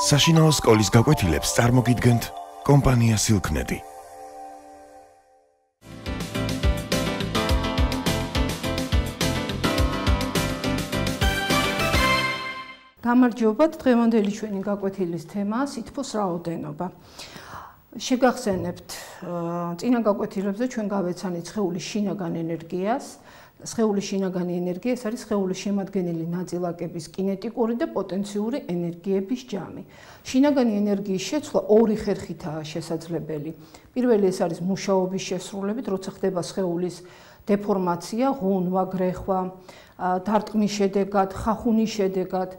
საშინაო სკოლის გაკვეთილებს წარმოგიდგენთ კომპანია Silknet. გამარჯობათ, დღევანდელი ჩვენი გაკვეთილის თემაა სითბოს რაოდენობა. შეგახსენებთ, წინა გაკვეთილებზე ჩვენ გავეცანით სხეულის შინაგან ენერგიას. სხეულის შინაგანი ენერგია ეს არის სხეულის შემადგენელი ნაწილაკების კინეტიკური და პოტენციური ენერგიების ჯამი. შინაგანი ენერგიის შეცვლა ორი ხერხითაა შესაძლებელი. პირველი ეს არის მუშაობის შესრულებით, როცა ხდება სხეულის დეფორმაცია, ღუნვა, გრეხვა, დარტყმის შედეგად, ხახუნის შედეგად.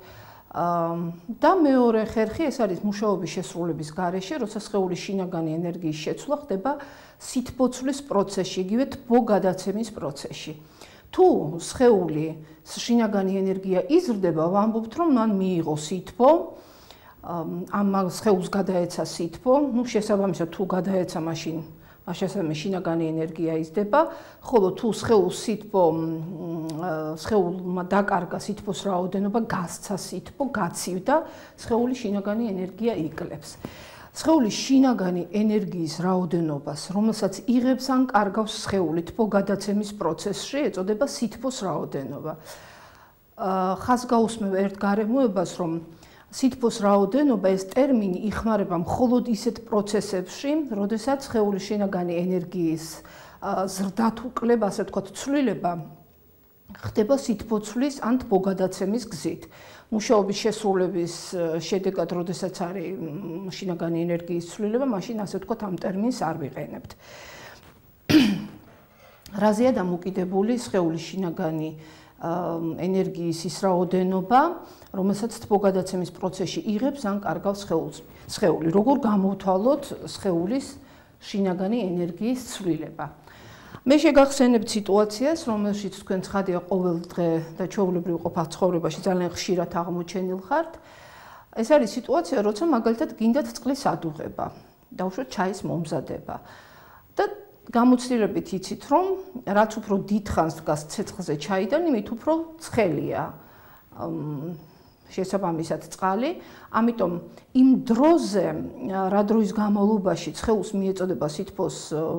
და მეორე ხერხი ეს არის მუშაობის შესრულების გარეშე, როცა სხეულის შინაგანი ენერგიის შეცვლა ხდება სითბოცვლის პროცესში, იგივე თბოგადაცემის პროცესში. თუ სხეული შინაგანი ენერგია იზრდება, ვამბობთ, რომ მან მიიღო სითბო, ამ სხეულს გადაეცა სითბო, შესაბამისად თუ გადაეცა მაშინ შესაბამისად შინაგანი ენერგია იზრდება, ხოლო თუ სხეულს სხეულმა დაკარგა სითბოს რაოდენობა, გასცა სითბო, გაცივდა, სხეულის შინაგანი ენერგია იკლებს. სხეულის შინაგანი ენერგიის რაოდენობას, რომელსაც იღებს ან კარგავს სხეული თბოგადაცემის პროცესში, ეწოდება სითბოს რაოდენობა. ხაზს გაუსმევ ერთ გარემოებას, რომ სითბოს რაოდენობა ეს ტერმინი იხმარება მხოლოდ ისეთ პროცესებში, როდესაც სხეულის შინაგანი ენერგიის ზრდათუკლებ, ასე ვთქვათ, ცვლილება ხდება სითბოცვლის ან თბოგადაცემის გზით. მუშაობის შესრულების შედეგად, როდესაც არის შინაგანი ენერგიის ცვლილება, მაშინ ასე ვთქვათ, ამ ტერმინს არ ვიყენებთ. რაზეა დამოკიდებული სხეულის შინაგანი ენერგიის ის რაოდენობა, რომელსაც თბოგადაცემის პროცესში იღებს ან კარგავს სხეული. როგორ გამოვთვალოთ სხეულის შინაგანი ენერგიის ცვლილება? მე შეგახსენებთ სიტუაციას, რომელშიც თქვენ ცხადია ყოველ დღე და ჩვეულებრივ ყოფილ ცხოვრებაში ძალიან ხშირად აღმოჩენილ ხართ. ეს არის სიტუაცია, როცა მაგალითად გინდათ წყლის ადუღება, დაუშვათ ჩაის მომზადება. და გამოცდილებით იცით, რომ რაც უფრო დიდხანს დგას ცეცხლზე ჩაიდან, იმით უფრო ცხელია შესაბამისად წყალი, ამიტომ იმ დროზე, რა დროის განმავლობაში სხეულს მიეწოდება სითბოს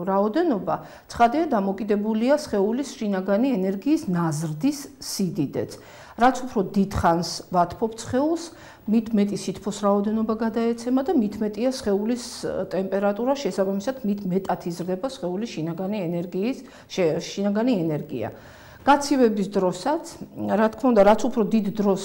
რაოდენობა, ცხადია დამოკიდებულია სხეულის შინაგანი ენერგიის ნაზრდის სიდიდეც. რაც უფრო დიდხანს ვათბობთ სხეულს, მით მეტი სითბოს რაოდენობა გადაეცემა და მით მეტია სხეულის ტემპერატურა, შესაბამისად მით მეტად იზრდება სხეულის შინაგანი ენერგია. გაცივების დროსაც, რა თქმა უნდა, რაც უფრო დიდ დროს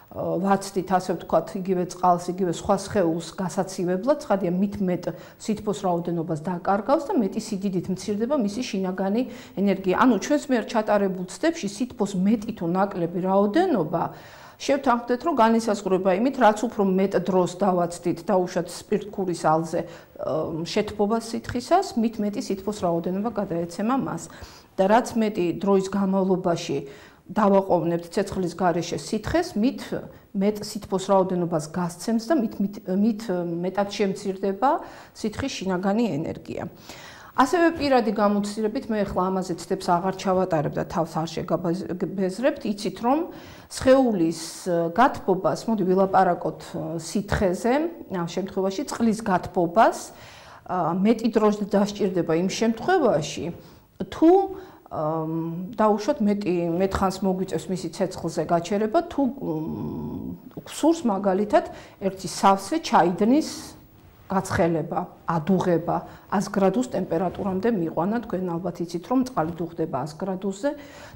ვაცდით, ასე ვთქვათ, იგივე წყალს, იგივე სხვა სხეულს გასაცივებლად, ცხადია მით მეტ სითბოს რაოდენობას დაკარგავს და მეტი სიდიდით მცირდება მისი შინაგანი ენერგია. ანუ ჩვენს მიერ ჩატარებულ ცდებში სითბოს მეტი თუ ნაკლები რაოდენობა შევთანხმდეთ, რომ განისაზღვრება იმით, რაც უფრო მეტ დროს დავაცდით დაუშვათ სპირტქურის ალზე შეთბობას სითხისას, მით მეტი სითბოს რაოდენობა გადაეცემა მას. და რაც მეტი დროის განმავლობაში დავაყოვნებთ ცეცხლის გარეშე სითხეს, მით მეტ სითბოს რაოდენობას გასცემს და მით მეტად შემცირდება სითხის შინაგანი ენერგია. ასევე პირადი გამოცდილებით მე ახლა ამაზე ცდებს აღარ ჩავატარებ და თავს არ შეგაბეზრებთ, იცით რომ სხეულის გათბობას, მოდი ვილაპარაკოთ სითხეზე, ამ შემთხვევაში წყლის გათბობას მეტი დრო დასჭირდება იმ შემთხვევაში, თუ დაუშვათ მეტხანს მოგვიწევს მისი ცეცხლზე გაჩერება, თუ გსურს მაგალითად ერთი სავსე ჩაიდნის გაცხელება, ადუღება 100 გრადუს ტემპერატურამდე მიყვანა, თქვენ ალბათ იცით, რომ წყალი დუღდება 100 გრადუსზე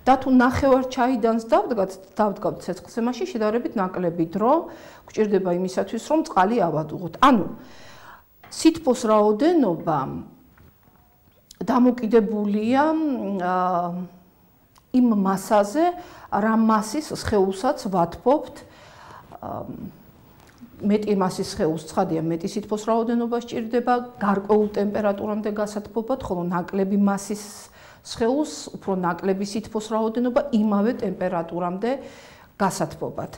და თუ ნახევარ ჩაიდანს დავდგავთ ცეცხლზე, მაშინ შედარებით ნაკლები დრო გვჭირდება იმისათვის, რომ წყალი ავადუღოთ. ანუ სითბოს რაოდენობა დამოკიდებულია იმ მასაზე, რა მასის სხეულსაც ვათბობთ. მეტი მასის სხეულს ცხადია მეტი სითბოს რაოდენობა სჭირდება გარკვეულ ტემპერატურამდე გასათბობად, ხოლო ნაკლები მასის სხეულს უფრო ნაკლები სითბოს რაოდენობა იმავე ტემპერატურამდე გასათბობად.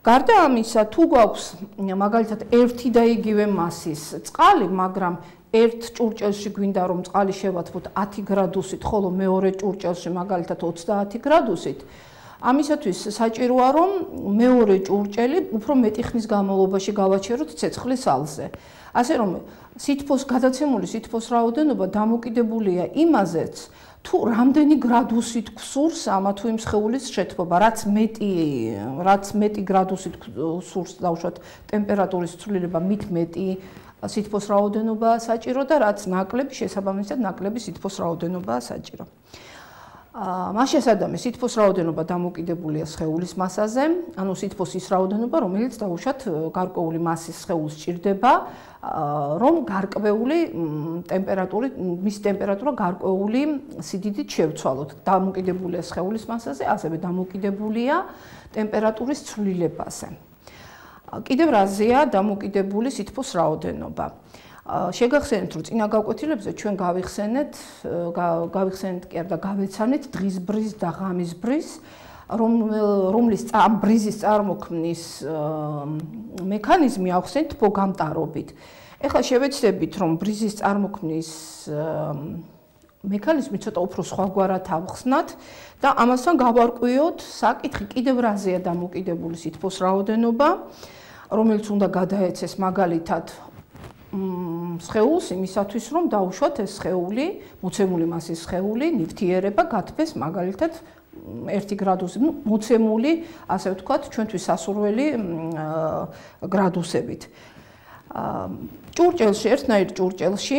გარდა ამისა, თუ გვაქვს მაგალითად ერთი და იგივე მასის წყალი, მაგრამ ერთ ჭურჭელში გვინდა რომ წყალი შევათბოთ 10 გრადუსით, ხოლო მეორე ჭურჭელში მაგალითად 30 გრადუსით, ამისათვის საჭიროა რომ მეორე ჭურჭელი უფრო მეტი ხნის განმავლობაში გავაჩეროთ ცეცხლის ალზე. ასე რომ სითბოს გადაცემული სითბოს რაოდენობა დამოკიდებულია იმაზეც, თუ რამდენი გრადუსით გსურს ამა თუ იმ სხეულის შეთბობა, რაც მეტი გრადუსით გსურს დავუშვათ ტემპერატურის ცვლილება, მით მეტი სითბოს რაოდენობაა საჭირო და რაც ნაკლები შესაბამისად ნაკლები სითბოს რაოდენობაა საჭირო. მას შესაბამისად სითბოს რაოდენობა დამოკიდებულია სხეულის მასაზე, ანუ სითბოს ის რაოდენობა, რომელიც დავუშვათ გარკვეული მასის სხეულს სჭირდება, რომ გარკვეული ტემპერატურით, მის ტემპერატურა გარკვეული სიდიდით შევცვალოთ. დამოკიდებულია სხეულის მასაზე, ასევე დამოკიდებულია ტემპერატურის ცვლილებაზე. კიდევ რაზეა დამოკიდებული სითბოს რაოდენობა. შეგახსენებთ, რომ წინა გაკვეთილებზე ჩვენ გავიხსენეთ კი არა და გავეცანეთ დღის ბრიზ და ღამის ბრიზ, რომლის ბრიზის წარმოქმნის მექანიზმი ავხსენეთ თბოგამტარობით. ეხლა შევეცდებით, რომ ბრიზის წარმოქმნის მექანიზმი ცოტა უფრო სხვაგვარად ავხსნათ და ამასთან გავარკვიოთ საკითხი კიდევ რაზეა დამოკიდებული სითბოს რაოდენობა, რომელიც უნდა გადაეცეს მაგალითად სხეულს იმისათვის, რომ დავუშვათ ეს სხეული, მოცემული მასის სხეული, ნივთიერება გათბეს მაგალითად 1 გრადუსი, მოცემული, ასე ვთქვათ, ჩვენთვის სასურველი გრადუსებით. ჭურჭელში, ერთნაირ ჭურჭელში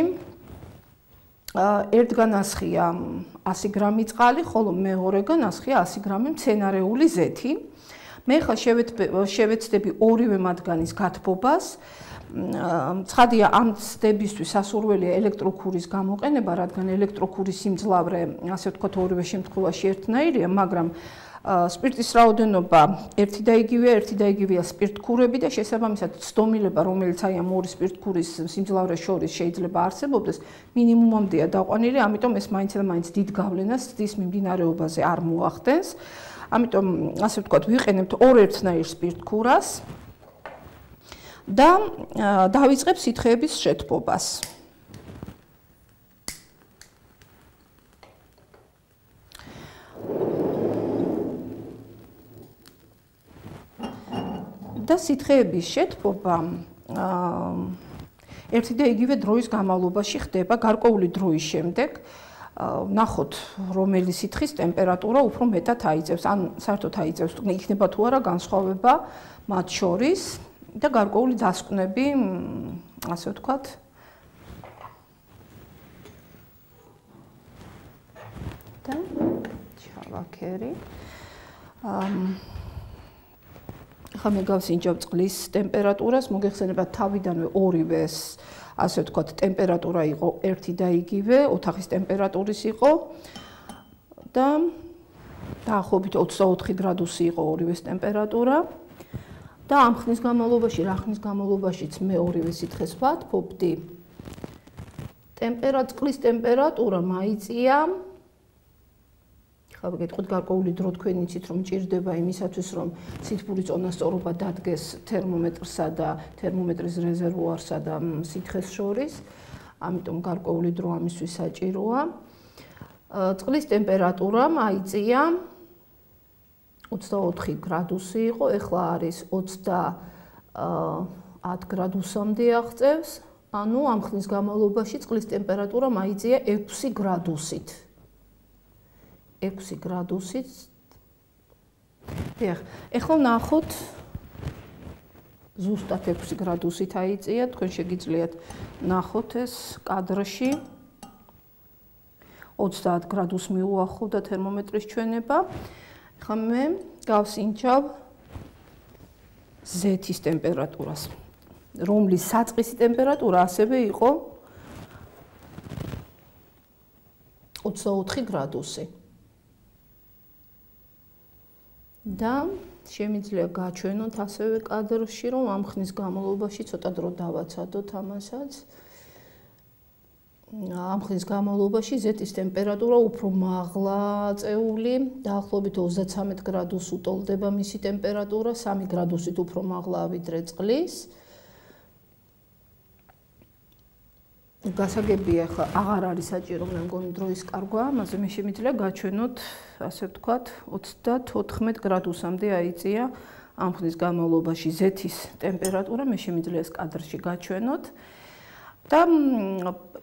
ერთგან ასხია 100 გრამი წყალი, ხოლო მეორეგან ასხია 100 გრამი მცენარეული ზეთი. მე ხა შევეცდები ორივე მათგანის გათბობას. ცხადია ამ ცდებისთვის სასურველია ელექტროქურის გამოყენება, რადგან ელექტროქურის სიმძლავრე, ასე ვთქვათ, ორივე შემთხვევაში ერთნაირია, მაგრამ სპირტის რაოდენობა ერთი და იგივეა სპირტქურები და შესაბამისად ცდომილება, რომელიც აი ამ ორი სპირტქურის სიმძლავრეს შორის შეიძლება არსებობდეს, მინიმუმამდეა დაყვანილი, ამიტომ ეს მაინც და მაინც დიდ გავლენას ცდის მიმდინარეობაზე არ მოახდენს. ამიტომ ასე ვთქვათ, ვიყენებთ ორ ერთნაირ სპირტქურას და დავიწყებ სითხეების შეთბობას. და სითხეების შეთბობა ერთი და იგივე დროის განმავლობაში ხდება, გარკვეული დროის შემდეგ. ნახოთ, რომელი სითხის ტემპერატურა უფრო მეტად აიწევს, ან საერთოდ აიწევს, იქნება თუ არა განსხვავება მათ შორის. და გარკვეული დასკვნები, ასე ვთქვათ, და ჩავაქერი. ახლა მე გავსინჯავ წყლის ტემპერატურას, მოგეხსენებათ თავიდანვე ორივეს, ასე ვთქვათ, ტემპერატურა იყო ერთი და იგივე, ოთახის ტემპერატურის იყო და დაახლოებით 24 გრადუსი იყო ორივეს ტემპერატურა. და ამ ხნის განმავლობაში, რა ხნის განმავლობაშიც მე ორივე სითხეს ვათბობდი. წყლის ტემპერატურა მაიწია. ხა ვიგეთქვით გარკვეული დრო თქვენ იცით, რომ მჭირდება იმისათვის, რომ სითბური წონასწორობა დადგეს თერმომეტრსა და თერმომეტრის რეზერვუარსა და სითხეს შორის. ამიტომ გარკვეული დრო ამისთვის საჭიროა. წყლის ტემპერატურა მაიწია 24 გრადუსი იყო, ეხლა არის 30 გრადუსამდე აღწევს, ანუ ამ ხნის განმავლობაში წყლის ტემპერატურა მაიწია 6 გრადუსით. 6 გრადუსით. ეხლა ნახოთ ზუსტად 6 გრადუსით აიწია, თქვენ შეგიძლიათ ნახოთ ეს კადრში. 30 გრადუსს მიუახლოვდა თერმომეტრის ჩვენება. ხა მე გავსინჯავ ზეთის ტემპერატურას, რომლის საწყისი ტემპერატურა ასევე იყო 24 გრადუსი. და შემიძლია გაჩვენოთ ასევე კადრში, რომ ამ ხნის განმავლობაში ცოტა დრო დავაცადოთ ამასაც. ამ ხნის განმავლობაში ზეთის ტემპერატურა უფრო მაღლა წეული, დაახლოებით 33 გრადუსს უტოლდება მისი ტემპერატურა, 3 გრადუსით უფრო მაღლა ვიდრე წყლის. გასაგებია ხა აღარ არის საჭირო, მე მგონი დროის კარგვა, ამაზე მე შემიძლია გაჩვენოთ, ასე ვთქვათ, 34 გრადუსამდე აიწია ამ ხნის განმავლობაში ზეთის ტემპერატურა, მე შემიძლია ეს კადრში გაჩვენოთ. და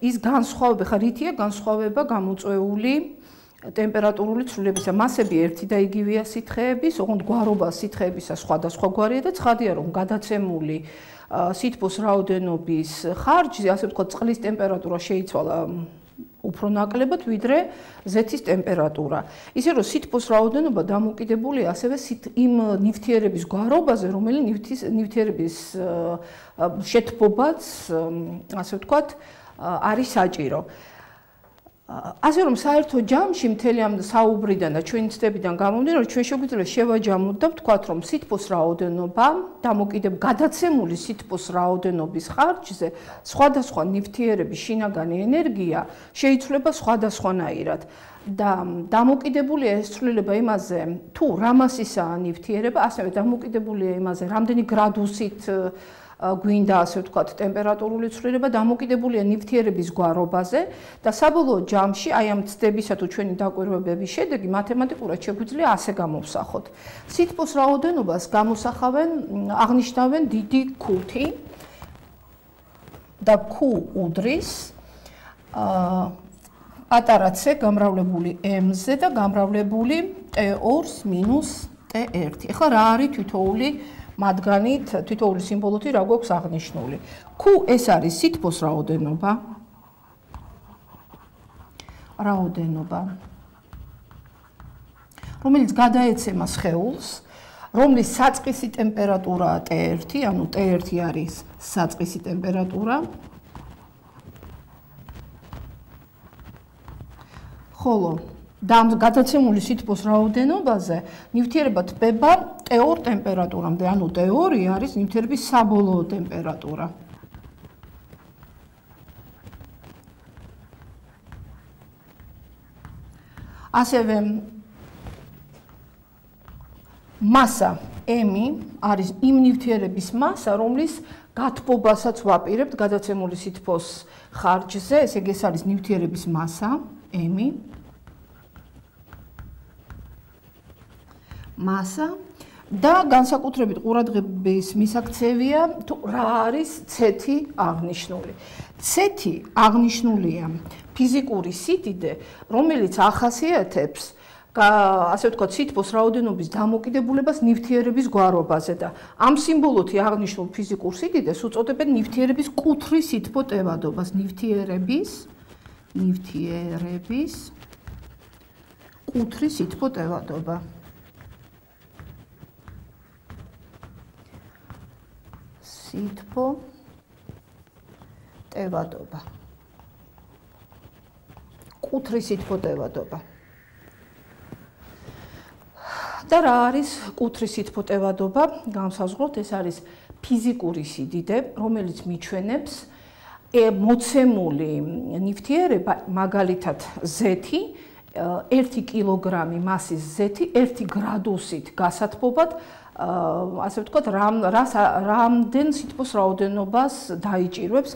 ის განსხვავება, ხა რითია განსხვავება გამოწვეული ტემპერატურული ცვლილებისა. მასები ერთი და იგივეა სითხეების, ოღონდ გვარობა სითხეებისა სხვადასხვაგვარია და ცხადია, რომ გადაცემული სითბოს რაოდენობის ხარჯზე, ასე ვთქვათ, წყლის ტემპერატურა შეიცვალა უფრო ნაკლებად, ვიდრე ზეთის ტემპერატურა. ისე რომ სითბოს რაოდენობა დამოკიდებულია ასევე იმ ნივთიერების გვარობაზე, რომელი ნივთიერების შეთბობაც, ასე ვთქვათ, არის საჭირო. ასე რომ საერთო ჯამში მთელი ამ საუბრიდან და ჩვენი ცდებიდან გამომდინარე, ჩვენ შეგვიძლია შევაჯამოთ და ვთქვათ, რომ სითბოს რაოდენობა გადაცემული სითბოს რაოდენობის ხარჯზე სხვადასხვა ნივთიერების შინაგანი ენერგია შეიცვლება სხვადასხვანაირად. და დამოკიდებულია ეს ცვლილება იმაზე, თუ რა მასისაა ნივთიერება, ასევე დამოკიდებულია იმაზე, რამდენი გრადუსით გვინდა, ასე ვთქვათ, ტემპერატურული ცვლილება დამოკიდებულია ნივთიერების გვარობაზე და საბოლოო ჯამში აი ამ ცდებისა თუ ჩვენი დაკვირვებების შედეგი მათემატიკურად შეგვიძლია ასე გამოვსახოთ. სითბოს რაოდენობას აღნიშნავენ დიდი Q-თი და Q უდრის პატარა C გამრავლებული M-ზე და გამრავლებული T2-ს მინუს T1. ეხლა რა არის თითოეული მათგანით, თითოეული სიმბოლოთი რა გვაქვს აღნიშნული. Q ეს არის სითბოს რაოდენობა. რომელიც გადაეცემა სხეულს, რომლის საწყისი ტემპერატურაა T1, ანუ T1 არის საწყისი ტემპერატურა. ხოლო და გადაცემული სითბოს რაოდენობაზე ნივთიერება ტბება T2 ტემპერატურამდე, ანუ T2 არის ნივთიერების საბოლოო ტემპერატურა. ასევე მასა M არის იმ ნივთიერების მასა, რომლის გათბობასაც ვაპირებთ გადაცემული სითბოს ხარჯზე, ესე იგი ეს არის ნივთიერების მასა M. მასა და განსაკუთრებით ყურადღების მისაქცევია თუ რა არის C-თი აღნიშნული. C-თი აღნიშნულია ფიზიკური სიდიდე, რომელიც ახასიათებს ასე ვთქვათ, სითბოს რაოდენობის დამოკიდებულებას ნივთიერების გვარობაზე და ამ სიმბოლოთი აღნიშნულ ფიზიკურ სიდიდეს უწოდებენ ნივთიერების კუთხრი სითბო ტევადობას. ნივთიერების კუთხრი სითბო ტევადობა. სითბო ტევადობა. კუთხრი სითბო ტევადობა. და რა არის კუთხრი სითბო ტევადობა? განსაზღვროთ, ეს არის ფიზიკური სიდიდე, რომელიც მიჩვენებს მოცემული ნივთიერება, მაგალითად ზეთი, 1 კილოგრამი მასის ზეთი 1 გრადუსით გასათბობად, ასე ვთქვათ, რამდენ სითბოს რაოდენობას დაიჭირვებს,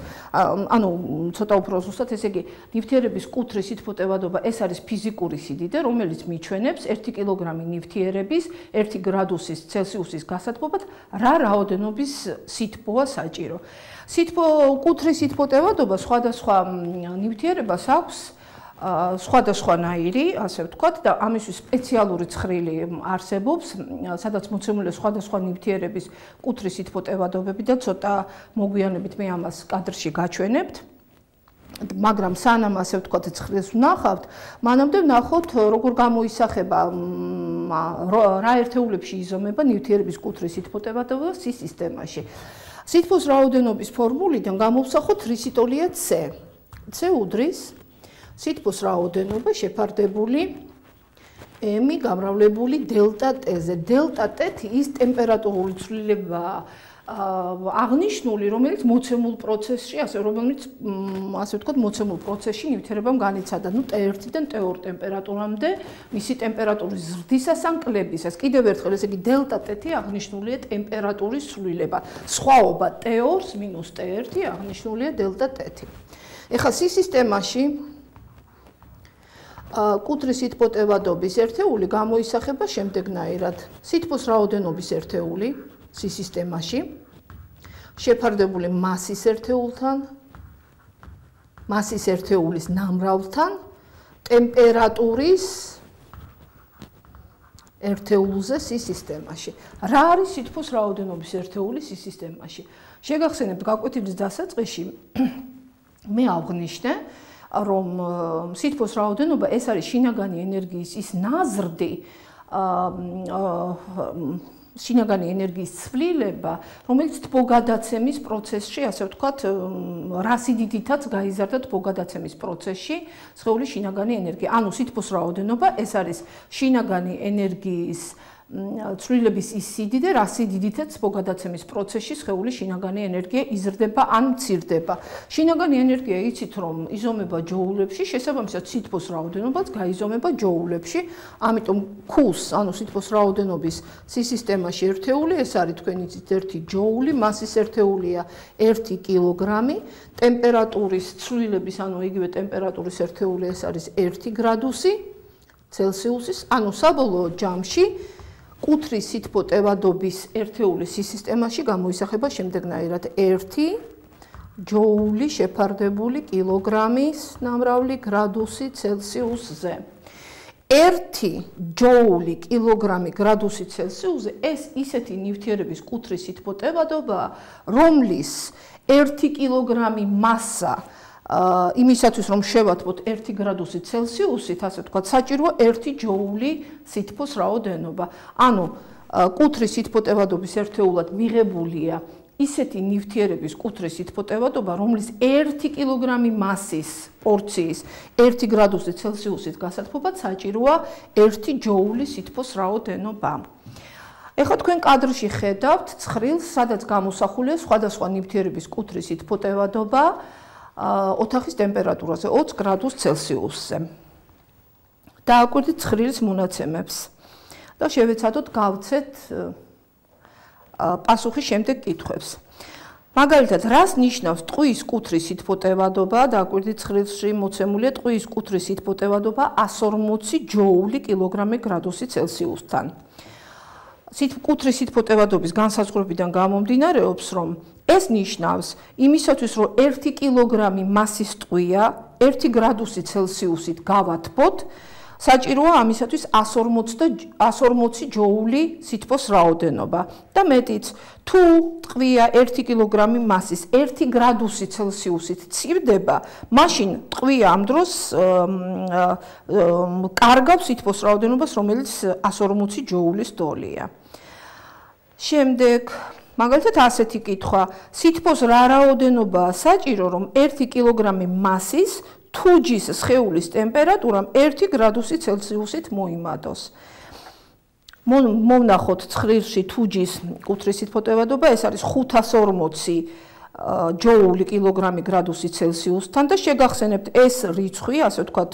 ანუ ცოტა უფრო ზუსტად, ესე იგი, ნივთიერების კუთხრი სითბო ტევადობა ეს არის ფიზიკური სიდიდე, რომელიც მიჩვენებს 1 კილოგრამი ნივთიერების 1 გრადუსის ცელსიუსის გასათბობად რა რაოდენობის სითბოა საჭირო. კუთხრი სითბო ტევადობა სხვადასხვა ნივთიერებას აქვს სხვადასხვანაირი, ასე ვთქვათ, და ამისთვის სპეციალური ცხრილი არსებობს, სადაც მოცემულია სხვადასხვა ნივთიერების კუთხრი სითბო ტევადობები და ცოტა მოგვიანებით მე ამას კადრში გაჩვენებთ. მაგრამ სანამ ასე ვთქვათ ცხრილს ვნახავთ, მანამდე ვნახოთ როგორ გამოისახება რა ერთეულებში იზომება ნივთიერების კუთხრი სითბო ტევადობა სისტემაში. სითბოს რაოდენობის ფორმულიდან გამოვსახოთ რის იტოლია C. C უდრის სითბოს რაოდენობა შეფარდებული M გამრავლებული დელტა T-ზე. დელტა T ის ტემპერატურული ცვლილება აღნიშნული, რომელიც მოცემულ პროცესში, რომელიც ვთქვათ, მოცემულ პროცესში ნივთიერებამ განიცადა, T1-დან T2 ტემპერატურამდე, მისი ტემპერატურის ზრდისას ან კლებისას. კიდევ ერთხელ, ესე იგი, დელტა T აღნიშნულია ტემპერატურის ცვლილება. სხვაობა T2-ს მინუს T1 აღნიშნულია დელტა T. ეხლა სისტემაში კუთრის სითბო-ტევადობის ერთეული გამოისახება შემდეგნაირად. სითბოს რაოდენობის ერთეული სისტემაში შეფარდებული მასის ერთეულთან, მასის ერთეულის ნამრავლთან, ტემპერატურის ერთეულზე სისტემაში. რა არის სითბოს რაოდენობის ერთეული სისტემაში? შეგახსენებთ გაკვეთილის დასაწყისში მე აღვნიშნე, რომ სითბოს რაოდენობა ეს არის შინაგანი ენერგიის ის ნაზრდი, შინაგანი ენერგიის ცვლილება, რომელიც თბოგადაცემის პროცესში, ასე ვთქვათ, რა სიდიდითაც გაიზარდა თბოგადაცემის პროცესში სხეულის შინაგანი ენერგია. ანუ სითბოს რაოდენობა ეს არის შინაგანი ენერგიის ცვლილების ის სიდიდე, რა სიდიდითაც თბოგადაცემის პროცესში სხეულის შინაგანი ენერგია იზრდება ან მცირდება. შინაგანი ენერგია იცით, რომ იზომება ჯოულებში, შესაბამისად სითბოს რაოდენობაც გაიზომება ჯოულებში. ამიტომ Q-ს, ანუ სითბოს რაოდენობის სისტემაში ერთეული, ეს არის თქვენ იცით 1 ჯოული, მასის ერთეულია 1 კილოგრამი, ტემპერატურის ცვლილების, ანუ იგივე ტემპერატურის ერთეული ეს არის 1 გრადუსი ცელსიუსის, ანუ საბოლოო ჯამში კუთრის სითბო-ტევადობის ერთეულის სისტემაში გამოისახება შემდეგნაირად 1 ჯოული შეფარდებული კილოგრამის ნამრავლი გრადუსი ცელსიუსზე. 1 ჯოული კილოგრამი გრადუსი ცელსიუსზე ეს ისეთი ნივთიერების კუთრის სითბო-ტევადობაა, რომლის 1 კილოგრამი მასა იმისათვის რომ შევათბოთ 1 გრადუსი ცელსიუსით, ასე ვთქვათ, საჭიროა 1 ჯოული სითბოს რაოდენობა. ანუ კუთრის სითბო-ტევადობის ერთეულად მიღებულია ისეთი ნივთიერების კუთრის სითბო-ტევადობა, რომლის 1 კილოგრამი მასის პორციის 1 გრადუსი ცელსიუსით გასათბობად საჭიროა 1 ჯოული სითბოს რაოდენობა. ეხლა თქვენ კადრში ხედავთ ცხრილს, სადაც გამოსახულია სხვადასხვა ნივთიერების კუთრის სითბო-ტევადობა ოთახის ტემპერატურაზე 20 გრადუს ცელსიუსზე. დააკვირდით ცხრილის მონაცემებს და შევეცადოთ გავცეთ პასუხი შემდეგ კითხვებს. მაგალითად, რას ნიშნავს ტყვიის კუთრის სითბო-ტევადობა? დააკვირდით ცხრილში მოცემულია ტყვიის კუთრის სითბო-ტევადობა 140 ჯოული კილოგრამი გრადუსი ცელსიუსთან. კუთრის სითბო-ტევადობის განსაზღვრებიდან გამომდინარეობს, რომ ეს ნიშნავს იმისათვის, რომ 1 კილოგრამი მასის ტყვია 1 გრადუსი ცელსიუსით გავათბოთ, საჭიროა ამისათვის 140 ჯოული სითბოს რაოდენობა. და მეტიც, თუ ტყვია 1 კილოგრამი მასის 1 გრადუსი ცელსიუსით ცირდება, მაშინ ტყვია ამ დროს კარგავს სითბოს რაოდენობას, რომელიც 140 ჯოულის დოლია. შემდეგ მაგალითად ასეთი კითხვა, სითბოს რა რაოდენობაა საჭირო, რომ 1 კილოგრამი მასის თუჯის სხეულის ტემპერატურამ 1 გრადუსი ცელსიუსით მოიმატოს. მოვნახოთ ცხრილში თუჯის კუთრის სითბო-ტევადობა, ეს არის 540 ჯოული კილოგრამი გრადუსი ცელსიუსთან და შეგახსენებთ ეს რიცხვი, ასე ვთქვათ,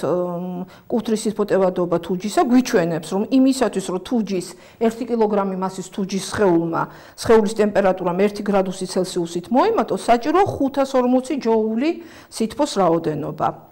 კუთრის სითბო-ტევადობა თუჯისა გვიჩვენებს, რომ იმისათვის, რომ თუჯის 1 კილოგრამი მასის თუჯის სხეულის ტემპერატურამ 1 გრადუსი ცელსიუსით მოიმატოს, საჭიროა 540 ჯოული სითბოს რაოდენობა.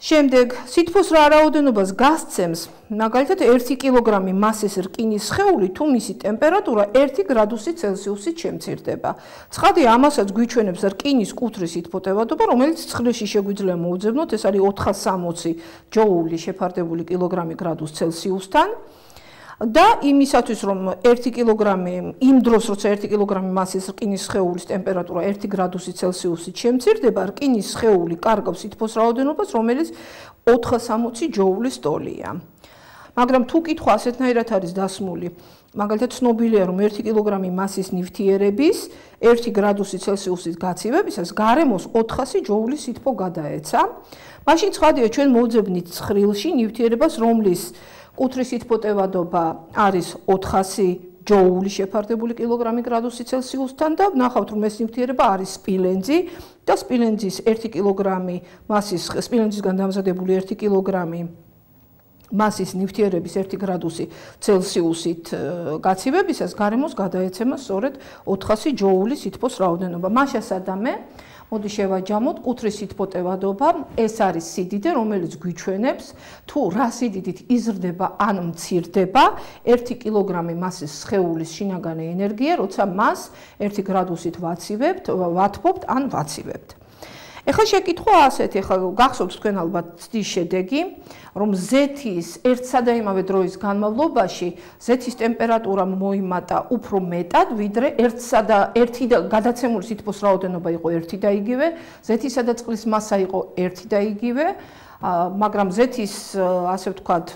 შემდეგ, სითბოს რა რაოდენობას გასცემს, მაგალითად 1 კილოგრამი მასის რკინის სხეული, თუ მისი ტემპერატურა 1 გრადუსი ცელსიუსით შემცირდება. ცხადია, ამასაც გვიჩვენებს რკინის კუთრის სითბო-ტევადობა, რომელიც ცხრილში შეგვიძლია მოვძებნოთ, ეს არის 460 ჯოული შეფარდებული კილოგრამი გრადუს ცელსიუსთან. და იმისათვის, რომ 1 კილოგრამი იმ დროს, როცა 1 კილოგრამი მასის რკინის სხეულის ტემპერატურა 1 გრადუსი ცელსიუსით შემცირდება, რკინის სხეული კარგავს სითბოს რაოდენობას, რომელიც 460 ჯოულის ტოლია. მაგრამ თუ კითხვა ასეთნაირად არის დასმული, მაგალითად ცნობილია, რომ 1 კილოგრამი მასის ნივთიერების 1 გრადუსი ცელსიუსით გაცივებისას გარემოს 400 ჯოულის სითბო გადაეცა, მაშინ ცხადია, ჩვენ მოვძებნით ცხრილში ნივთიერებას, რომლის კუთრის სითბო-ტევადობა არის 400 ჯოული შეფარდებული კილოგრამი გრადუსი ცელსიუსთან და ვნახავთ, რომ ეს ნივთიერება არის სპილენძი და სპილენძის 1 კილოგრამი მასის სპილენძისგან დამზადებული 1 კილოგრამი მასის ნივთიერების 1 გრადუსი ცელსიუსით გაცივებისას გარემოს გადაეცემა სწორედ 400 ჯოულის სითბოს რაოდენობა. მას შესადამე მოდი შევაჯამოთ კუთრის სითბო-ტევადობა, ეს არის სიდიდე, რომელიც გვიჩვენებს თუ რა სიდიდით იზრდება ან მცირდება 1 კილოგრამი მასის სხეულის შინაგანი ენერგია, როცა მას 1 გრადუსით ვათბობთ ან ვაცივებთ. ეხლა შეკითხვა ასეთი, ეხლა გახსოვთ თქვენ ალბათ ცდის შედეგი, რომ ზეთის ერთსა და იმავე დროის განმავლობაში ზეთის ტემპერატურა მოიმატა უფრო მეტად, ვიდრე ერთი და გადაცემული სითბოს რაოდენობა იყო ერთი და იგივე, ზეთისა და წყლის მასა იყო ერთი და იგივე, მაგრამ ზეთის, ასე ვთქვათ,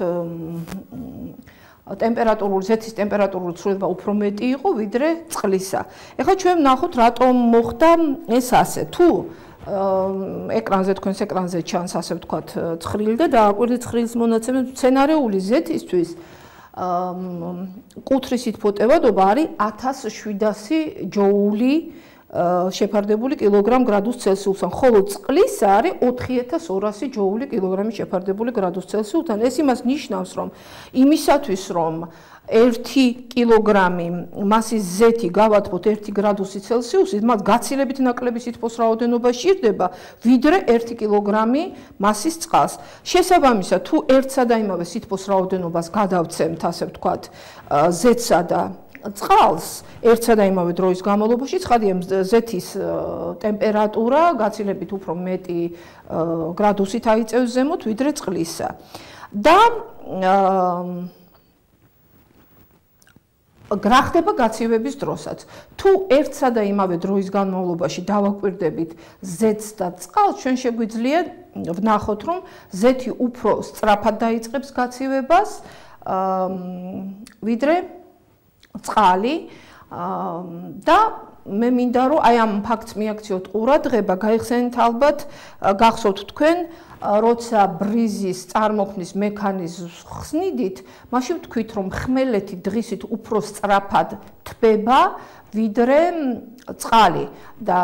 ზეთის ტემპერატურული ცვლილება უფრო მეტი იყო, ვიდრე წყლისა. ეხლა ჩვენ ვნახოთ, რატომ მოხდა ეს ასე. თუ თქვენს ეკრანზე ჩანს, ასე ვთქვათ, ცხრილი და დააკვირდით ცხრილის მონაცემები, მცენარეული ზეთისთვის კუთრის სითბო-ტევადობა არის 1700 ჯოული შეფარდებული კილოგრამ გრადუს ცელსიუსთან, ხოლო წყლისა არის 4200 ჯოული კილოგრამი შეფარდებული გრადუს ცელსიუსთან. ეს იმას ნიშნავს, რომ იმისათვის, რომ 1 კილოგრამი მასის ზეთი გავათბოთ 1 გრადუსი ცელსიუსით, მას გაცილებით ნაკლები სითბოს რაოდენობა სჭირდება, ვიდრე 1 კილოგრამი მასის წყალს. შესაბამისად, თუ ერთსა და იმავე სითბოს რაოდენობას გადავცემთ, ასე ვთქვათ, ზეთსა და წყალს ერთსა და იმავე დროის განმავლობაში, ცხადია, ზეთის ტემპერატურა გაცილებით უფრო მეტი გრადუსით აიწევს ზემოთ, ვიდრე წყლისა. და რა ხდება გაცივების დროსაც. თუ ერთსა და იმავე დროის განმავლობაში დავაკვირდებით ზეთს და წყალს, ჩვენ შეგვიძლია ვნახოთ, რომ ზეთი უფრო სწრაფად დაიწყებს გაცივებას, ვიდრე წყალი და მე მინდა რომ აი ამ ფაქტს მიაქციოთ ყურადღება, გაიხსენეთ ალბათ, გახსოვთ თქვენ, როცა ბრიზის წარმოქმნის მექანიზმს ხსნიდით, მაშინ ვთქვით, რომ ხმელეთი დღისით უფრო სწრაფად თბება, ვიდრე წყალი და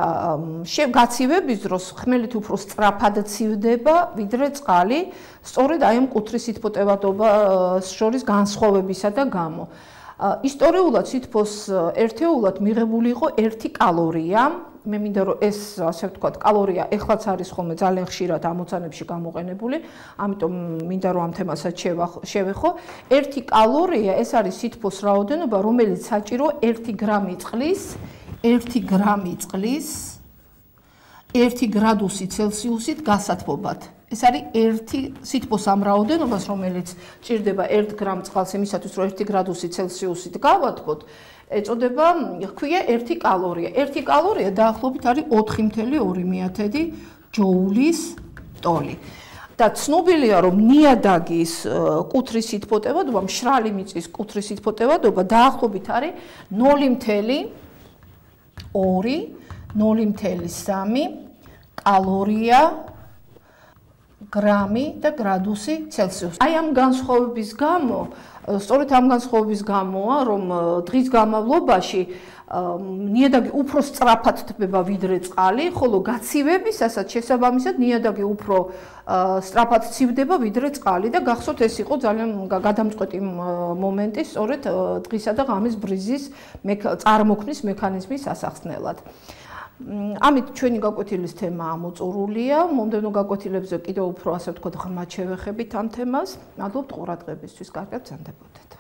გაცივების დროს ხმელეთი უფრო სწრაფად ცივდება, ვიდრე წყალი, სწორედ აი ამ კუთრის სითბო-ტევადობას შორის განსხვავებისა და გამო. ისტორიულად სითბოს ერთეულად მიღებული იყო 1 კალორია. მე მინდა რომ ეს, ასე ვთქვათ, კალორია ეხლაც არის ხოლმე ძალიან ხშირად ამოცანებში გამოყენებული, ამიტომ მინდა რომ ამ თემასაც შევეხო. 1 კალორია ეს არის სითბოს რაოდენობა, რომელიც საჭირო 1 გრამი წყლის 1 გრადუსი ცელსიუსით გასათბობად. ეს არის 1 სითბოს ამ რაოდენობას, რომელიც ჭირდება 1 გრამ წყალს იმისათვის, რომ 1 გრადუსი ცელსიუსით გავათბოთ, ეწოდება, ჰქვია 1 კალორია. 1 კალორია დაახლოებით არის 4,2 ჯოულის ტოლი. და ცნობილია, რომ ნიადაგის კუთრის სითბო-ტევადობა, მშრალი მიწის კუთრის სითბო-ტევადობა დაახლოებით არის 0,2-0,3 კალორია გრამი და გრადუსი ცელსიუსი. აი ამ განსხვავების გამო, სწორედ ამ განსხვავების გამოა, რომ დღის განმავლობაში ნიადაგი უფრო სწრაფად თბება ვიდრე წყალი, ხოლო გაცივებისასაც შესაბამისად ნიადაგი უფრო სწრაფად ცივდება ვიდრე წყალი და გახსოვთ, ეს იყო ძალიან გადამწყვეტი მომენტი სწორედ დღისა და ღამის ბრიზის წარმოქმნის მექანიზმის ასახსნელად. ამით ჩვენი გაკვეთილის თემა ამოწურულია. მომდევნო გაკვეთილებზე კიდევ უფრო, ასე ვთქვათ, ღრმად შევეხებით ამ თემას. მადლობთ ყურადღებისთვის. კარგად გრძანდებოდეთ.